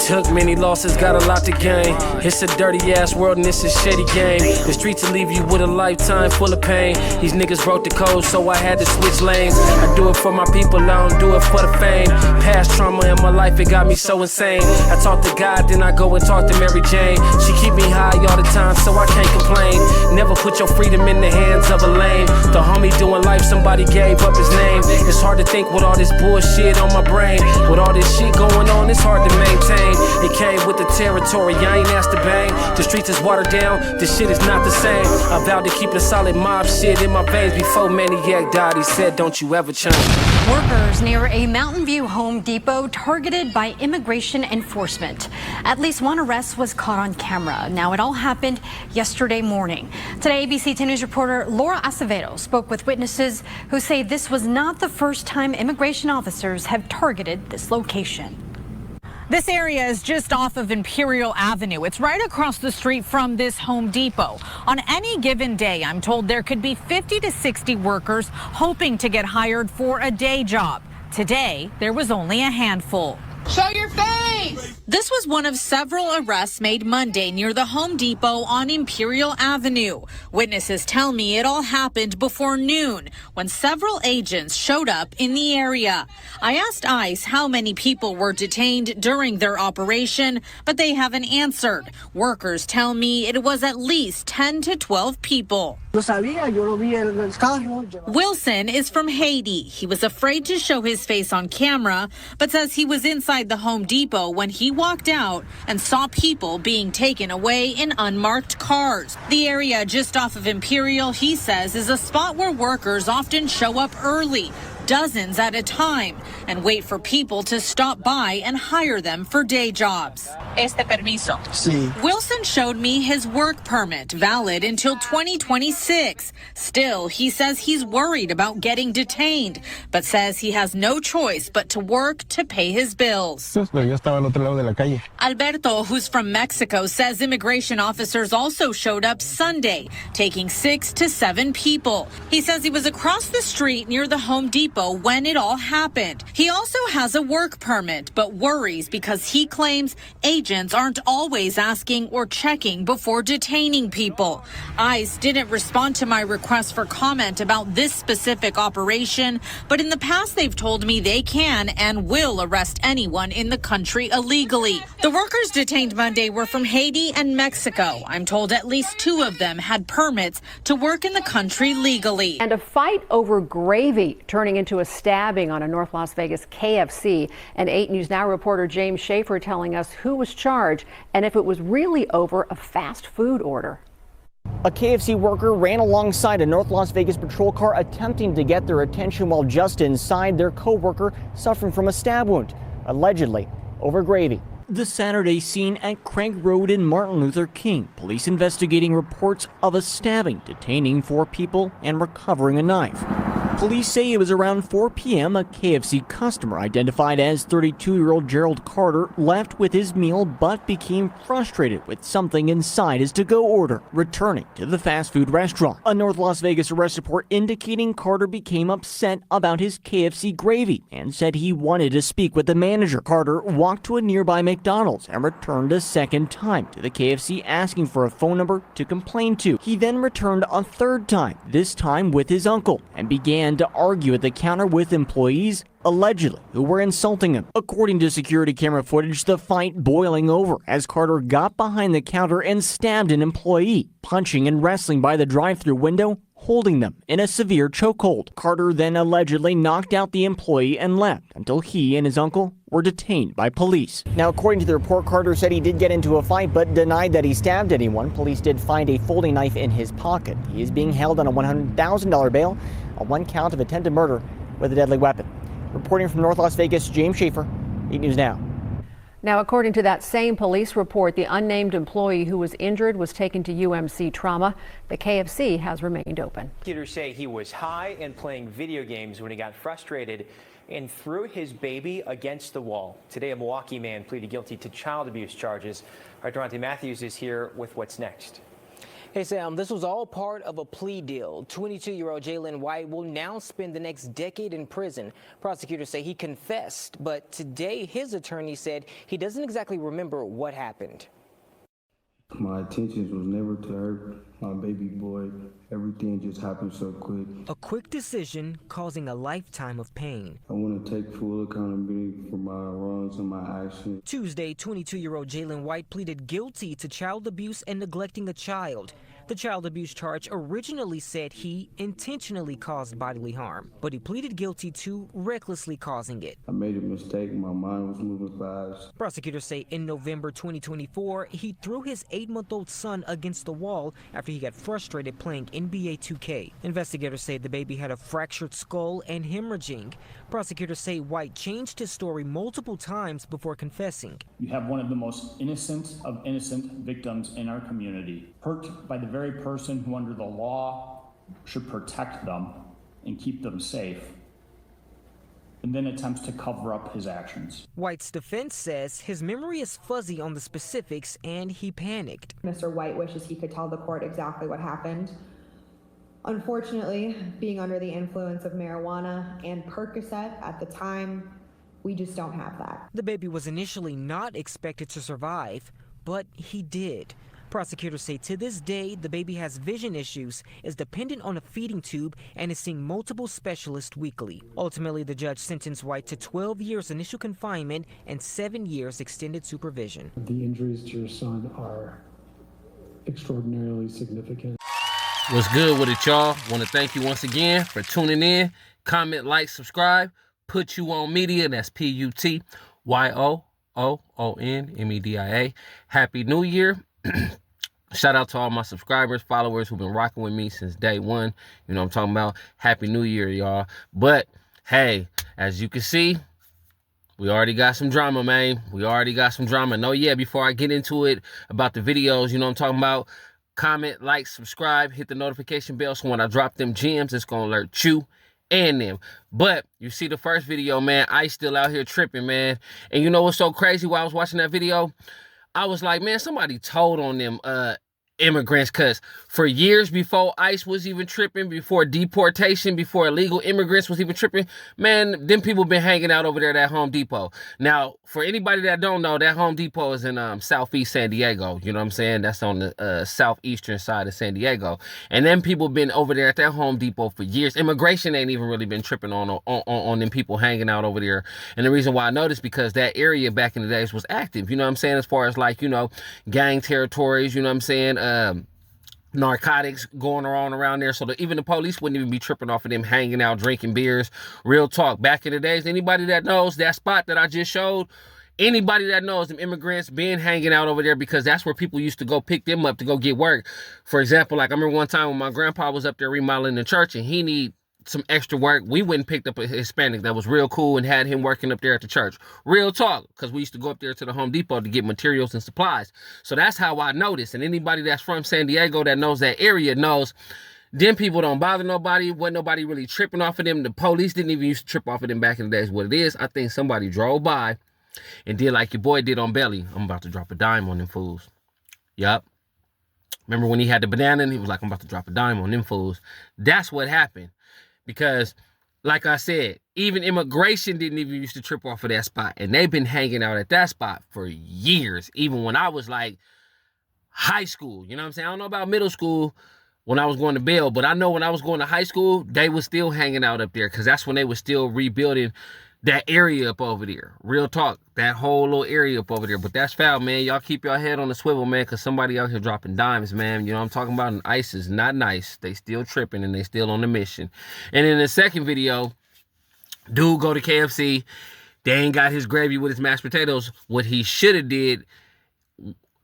Took many losses, got a lot to gain. It's a dirty ass world and it's a shitty game. The streets will leave you with a lifetime full of pain. These niggas broke the code, so I had to switch lanes. I do it for my people, I don't do it for the fame. Past trauma in my life, it got me so insane. I talk to God, then I go and talk to Mary Jane. She keep me high all the time, so I can't complain. Never put your freedom in the hands of a lame. The homie doing life, somebody gave up his name. It's hard to think with all this bullshit on my brain. With all this shit going on, it's hard to maintain. It came with the territory, I ain't asked to bang. The streets is watered down, this shit is not the same. I vowed to keep the solid mob shit in my veins before Maniac died. He said, don't you ever change. Workers near a Mountain View Home Depot targeted by immigration enforcement. At least one arrest was caught on camera. Now, it all happened yesterday morning. Today, ABC 10 News reporter Laura Acevedo spoke with witnesses who say this was not the first time immigration officers have targeted this location. This area is just off of Imperial Avenue. It's right across the street from this Home Depot. On any given day, I'm told there could be 50 to 60 workers hoping to get hired for a day job. Today, there was only a handful. Show your face! This was one of several arrests made Monday near the Home Depot on Imperial Avenue. Witnesses tell me it all happened before noon when several agents showed up in the area. I asked ICE how many people were detained during their operation, but they haven't answered. Workers tell me it was at least 10 to 12 people. Wilson is from Haiti. He was afraid to show his face on camera, but says he was inside the Home Depot when he walked out and saw people being taken away in unmarked cars. The area just off of Imperial, he says, is a spot where workers often show up early, dozens at a time, and wait for people to stop by and hire them for day jobs. Wilson showed me his work permit, valid until 2026. Still, he says he's worried about getting detained, but says he has no choice but to work to pay his bills. Alberto, who's from Mexico, says immigration officers also showed up Sunday, taking 6 to 7 people. He says he was across the street near the Home Depot when it all happened. He also has a work permit, but worries because he claims agents aren't always asking or checking before detaining people. ICE didn't respond to my request for comment about this specific operation, but in the past they've told me they can and will arrest anyone in the country illegally. The workers detained Monday were from Haiti and Mexico. I'm told at least 2 of them had permits to work in the country legally. And a fight over gravy turning into a stabbing on a North Las Vegas KFC. And 8 News Now reporter James Schaefer telling us who was charged and if it was really over a fast food order. A KFC worker ran alongside a North Las Vegas patrol car attempting to get their attention while just inside, their co-worker suffering from a stab wound, allegedly over gravy. The Saturday scene at Craig Road in Martin Luther King. Police investigating reports of a stabbing, detaining 4 people and recovering a knife. Police say it was around 4 p.m. a KFC customer identified as 32-year-old Gerald Carter left with his meal but became frustrated with something inside his to-go order, returning to the fast food restaurant. A North Las Vegas arrest report indicating Carter became upset about his KFC gravy and said he wanted to speak with the manager. Carter walked to a nearby McDonald's and returned a second time to the KFC asking for a phone number to complain to. He then returned a third time, this time with his uncle, and began to argue at the counter with employees, allegedly, who were insulting him. According to security camera footage, the fight boiling over as Carter got behind the counter and stabbed an employee, punching and wrestling by the drive-thru window, holding them in a severe chokehold. Carter then allegedly knocked out the employee and left until he and his uncle were detained by police. Now, according to the report, Carter said he did get into a fight but denied that he stabbed anyone. Police did find a folding knife in his pocket. He is being held on a $100,000 bail on 1 count of attempted murder with a deadly weapon. Reporting from North Las Vegas, James Schaefer, 8 News Now. Now, according to that same police report, the unnamed employee who was injured was taken to UMC Trauma. The KFC has remained open. Prosecutors say he was high and playing video games when he got frustrated and threw his baby against the wall. Today, a Milwaukee man pleaded guilty to child abuse charges. Our Durante Matthews is here with what's next. Hey, Sam, this was all part of a plea deal. 22-year-old Jalen White will now spend the next decade in prison. Prosecutors say he confessed, but today his attorney said he doesn't exactly remember what happened. My intentions was never to hurt my baby boy. Everything just happened so quick. A quick decision causing a lifetime of pain. I want to take full accountability for my wrongs and my actions. Tuesday, 22-year-old Jalen White pleaded guilty to child abuse and neglecting a child. The child abuse charge originally said he intentionally caused bodily harm, but he pleaded guilty to recklessly causing it. I made a mistake. My mind was moving fast. Prosecutors say in November 2024, he threw his 8-month-old son against the wall after he got frustrated playing NBA 2K. Investigators say the baby had a fractured skull and hemorrhaging. Prosecutors say White changed his story multiple times before confessing. You have one of the most innocent of innocent victims in our community, hurt by the very person who under the law should protect them and keep them safe, and then attempts to cover up his actions. White's defense says his memory is fuzzy on the specifics and he panicked. Mr. White wishes he could tell the court exactly what happened. Unfortunately, being under the influence of marijuana and Percocet at the time, we just don't have that. The baby was initially not expected to survive, but he did. Prosecutors say to this day, the baby has vision issues, is dependent on a feeding tube, and is seeing multiple specialists weekly. Ultimately, the judge sentenced White to 12 years initial confinement and 7 years extended supervision. The injuries to your son are extraordinarily significant. What's good with it, y'all? Want to thank you once again for tuning in. Comment, like, subscribe. Put You On Media. That's PUTYOOONMEDIA. Happy New Year. Shout out to all my subscribers, followers who've been rocking with me since day one. You know what I'm talking about? Happy New Year, y'all. But, hey, as you can see, we already got some drama, man. We already got some drama. No, yeah, before I get into it about the videos, you know what I'm talking about? Comment, like, subscribe, hit the notification bell so when I drop them gems, it's going to alert you and them. But you see the first video, man, Ice still out here tripping, man. And you know what's so crazy while I was watching that video? I was like, man, somebody told on them immigrants, because for years before ICE was even tripping, before deportation, before illegal immigrants was even tripping, man, them people been hanging out over there at that Home Depot. Now, for anybody that don't know, that Home Depot is in southeast San Diego. You know what I'm saying? That's on the southeastern side of San Diego. And them people been over there at that Home Depot for years. Immigration ain't even really been tripping on them people hanging out over there. And the reason why I know this because that area back in the days was active. You know what I'm saying? As far as like, you know, gang territories, you know what I'm saying? Narcotics going around there, so that even the police wouldn't even be tripping off of them hanging out, drinking beers. Real talk. Back in the days, anybody that knows that spot that I just showed, anybody that knows them immigrants been hanging out over there because that's where people used to go pick them up to go get work. For example, like I remember one time when my grandpa was up there remodeling the church and he need some extra work. We went and picked up a Hispanic that was real cool and had him working up there at the church. Real talk, because we used to go up there to the Home Depot to get materials and supplies. So that's how I noticed. And anybody that's from San Diego that knows that area knows them people don't bother nobody. Wasn't nobody really tripping off of them. The police didn't even used to trip off of them back in the days. What it is, I think somebody drove by and did like your boy did on Belly. I'm about to drop a dime on them fools. Yup. Remember when he had the banana and he was like, I'm about to drop a dime on them fools. That's what happened. Because, like I said, even immigration didn't even used to trip off of that spot. And they've been hanging out at that spot for years. Even when I was like high school. You know what I'm saying? I don't know about middle school when I was going to Bell. But I know when I was going to high school, they was still hanging out up there. Because that's when they was still rebuilding that area up over there. Real talk. That whole little area up over there. But that's foul, man. Y'all keep your head on the swivel, man. Because somebody out here dropping dimes, man. You know what I'm talking about? And ICE is not nice. They still tripping and they still on the mission. And in the second video, dude go to KFC. They ain't got his gravy with his mashed potatoes. What he should have did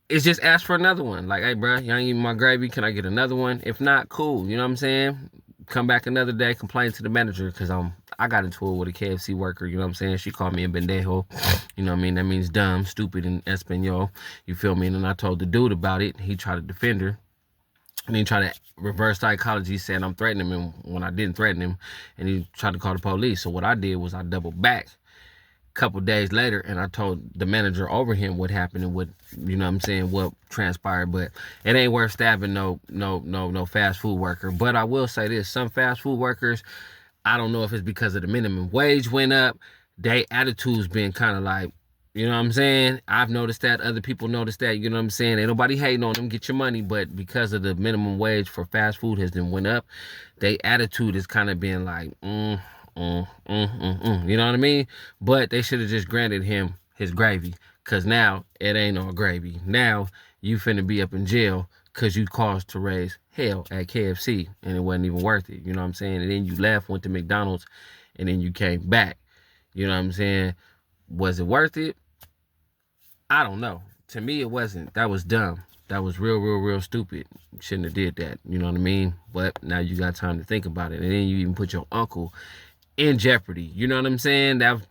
is just ask for another one. Like, hey, bro, y'all ain't eating my gravy. Can I get another one? If not, cool. You know what I'm saying? Come back another day, complain to the manager because I got into it with a KFC worker, you know what I'm saying? She called me a pendejo, you know what I mean? That means dumb, stupid in Espanol, you feel me? And then I told the dude about it. He tried to defend her. And he tried to reverse psychology, saying I'm threatening him when I didn't threaten him. And he tried to call the police. So what I did was I doubled back. couple days later, and I told the manager over him what happened and what, you know what I'm saying, what transpired. But it ain't worth stabbing no fast food worker. But I will say this, some fast food workers, I don't know if it's because of the minimum wage went up, their attitude's been kind of like, you know what I'm saying? I've noticed that. Other people noticed that. You know what I'm saying? Ain't nobody hating on them. Get your money. But because of the minimum wage for fast food has then went up, their attitude is kind of being like, you know what I mean? But they should have just granted him his gravy. Because now it ain't all gravy. Now you finna be up in jail because you caused to raise hell at KFC. And it wasn't even worth it. You know what I'm saying? And then you left, went to McDonald's, and then you came back. You know what I'm saying? Was it worth it? I don't know. To me, it wasn't. That was dumb. That was real stupid. Shouldn't have did that. You know what I mean? But now you got time to think about it. And then you even put your uncle in jeopardy. You know what I'm saying? That's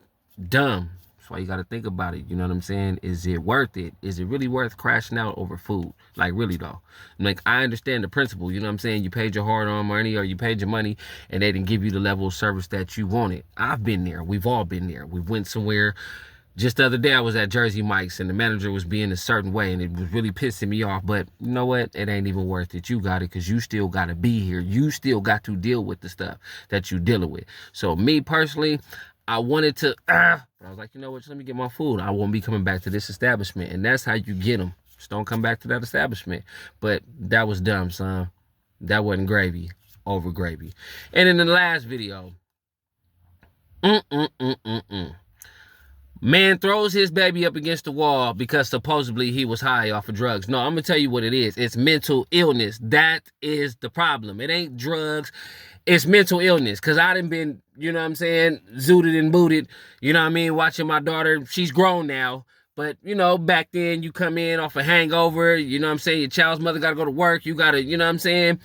dumb. That's why you got to think about it. You know what I'm saying? Is it worth it? Is it really worth crashing out over food? Like, really, though. Like, I understand the principle. You know what I'm saying? You paid your hard-earned money or you paid your money and they didn't give you the level of service that you wanted. I've been there. We've all been there. We went somewhere. Just the other day, I was at Jersey Mike's, and the manager was being a certain way, and it was really pissing me off. But you know what? It ain't even worth it. You got it, because you still got to be here. You still got to deal with the stuff that you dealing with. So me, personally, I wanted to, I was like, you know what? Just let me get my food. I won't be coming back to this establishment. And that's how you get them. Just don't come back to that establishment. But that was dumb, son. That wasn't gravy over gravy. And in the last video, man throws his baby up against the wall because supposedly he was high off of drugs. No, I'm going to tell you what it is. It's mental illness. That is the problem. It ain't drugs. It's mental illness. Because I done been, you know what I'm saying, zooted and booted, you know what I mean, watching my daughter. She's grown now. But, you know, back then you come in off a hangover, you know what I'm saying, your child's mother got to go to work. You got to, you know what I'm saying,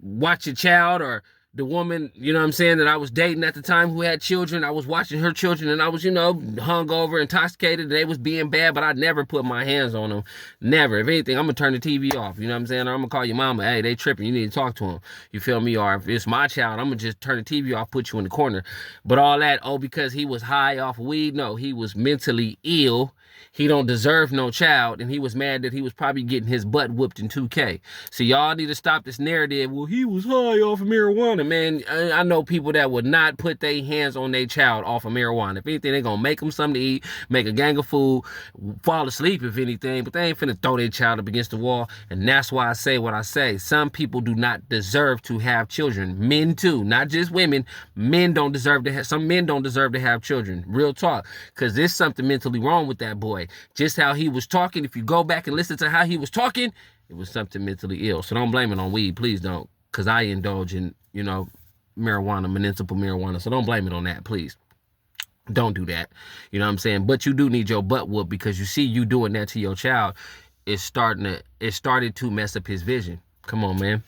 watch your child, or the woman, you know what I'm saying, that I was dating at the time who had children. I was watching her children, and I was, you know, hungover, intoxicated, and they was being bad, but I never put my hands on them. Never. If anything, I'm going to turn the TV off. You know what I'm saying? Or I'm going to call your mama. Hey, they tripping. You need to talk to them. You feel me? Or if it's my child, I'm going to just turn the TV off, put you in the corner. But all that, because he was high off weed? No, he was mentally ill. He don't deserve no child, and he was mad that he was probably getting his butt whooped in 2K. So y'all need to stop this narrative. Well, he was high off of marijuana, man. I know people that would not put their hands on their child off of marijuana. If anything, they're going to make them something to eat, make a gang of food, fall asleep if anything, but they ain't finna throw their child up against the wall. And that's why I say what I say. Some people do not deserve to have children. Men too, not just women. Men don't deserve to have, some men don't deserve to have children. Real talk. Because there's something mentally wrong with that boy. Just how he was talking, if you go back and listen to how he was talking, it was something mentally ill. So don't blame it on weed. Please don't. Because I indulge in, you know, marijuana, municipal marijuana. So don't blame it on that, please. Don't do that. You know what I'm saying? But you do need your butt whooped, because you see you doing that to your child. It started to mess up his vision. Come on, man.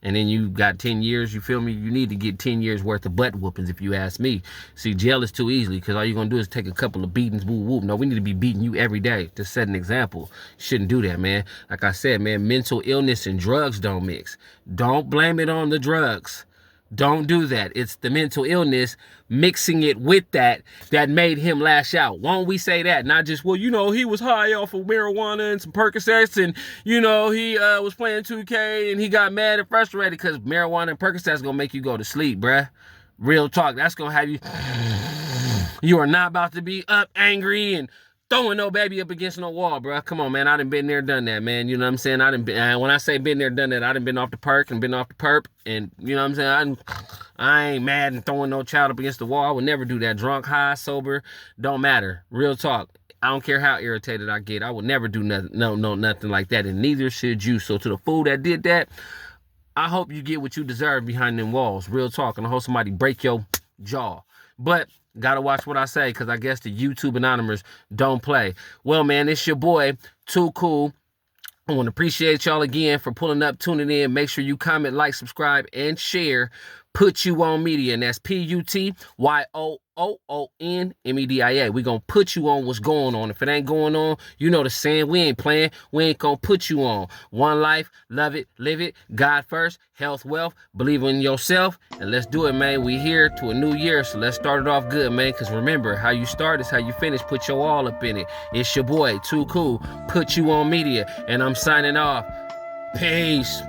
And then you got 10 years, you feel me? You need to get 10 years worth of butt whoopings, if you ask me. See, jail is too easily, because all you're going to do is take a couple of beatings, woo whoop. No, we need to be beating you every day to set an example. Shouldn't do that, man. Like I said, man, mental illness and drugs don't mix. Don't blame it on the drugs. Don't do that. It's the mental illness mixing it with that made him lash out. Won't we say that? Not just, well, you know, he was high off of marijuana and some Percocets, and, you know, he was playing 2K and he got mad and frustrated, because marijuana and Percocets gonna make you go to sleep, bruh. Real talk. That's gonna have you. You are not about to be up angry and throwing no baby up against no wall, bro. Come on, man. I done been there, done that, man. You know what I'm saying? When I say been there, done that, I done been off the perk and been off the perp. And, you know what I'm saying? I ain't mad and throwing no child up against the wall. I would never do that. Drunk, high, sober, don't matter. Real talk. I don't care how irritated I get. I would never do nothing, nothing like that. And neither should you. So to the fool that did that, I hope you get what you deserve behind them walls. Real talk. And I hope somebody break your jaw. But gotta watch what I say, because I guess the YouTube anonymous don't play. Well, man, it's your boy, Too Cool. I want to appreciate y'all again for pulling up, tuning in. Make sure you comment, like, subscribe, and share. Put You On Media, and that's PUTYOOONMEDIA. We gonna put you on what's going on. If it ain't going on, you know the saying, we ain't playing. We ain't gonna put you on. One life, love it, live it, God first, health, wealth, believe in yourself, and let's do it, man. We here to a new year, so let's start it off good, man, because remember, how you start is how you finish. Put your all up in it. It's your boy, Too Cool, Put You On Media, and I'm signing off. Peace.